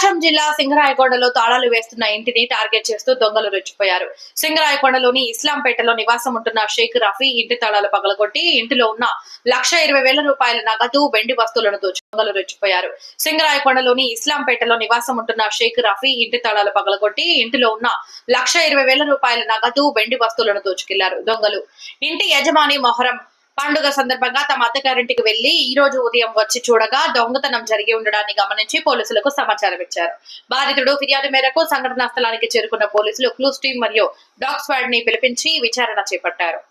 ప్రకాశం జిల్లా సింగరాయకొండలో తాళాలు వేస్తున్న ఇంటిని టార్గెట్ చేస్తూ దొంగలు రెచ్చిపోయారు. సింగరాయకొండలోని ఇస్లాంపేటలో నివాసం ఉంటున్న షేక్ రఫీ ఇంటి తాళాలు పగలగొట్టి ఇంటిలో ఉన్న ₹1,20,000 నగదు, వెండి వస్తువులను దొంగలు రెచ్చిపోయారు. సింగరాయకొండలోని ఇస్లాంపేటలో నివాసం ఉంటున్న షేక్ రఫీ ఇంటి తాళాలు పగలగొట్టి ఇంటిలో ఉన్న ₹1,20,000 నగదు, వెండి వస్తువులను దోచుకెళ్లారు. దొంగలు ఇంటి యజమాని మొహరం పండుగ సందర్భంగా తమ అత్తగారింటికి వెళ్లి ఈ రోజు ఉదయం వచ్చి చూడగా దొంగతనం జరిగి ఉండడాన్ని గమనించి పోలీసులకు సమాచారం ఇచ్చారు. బాధితుడు ఫిర్యాదు మేరకు సంఘటనా స్థలానికి చేరుకున్న పోలీసులు క్లూస్ టీం మరియు డాగ్ స్క్వాడ్ ని పిలిపించి విచారణ చేపట్టారు.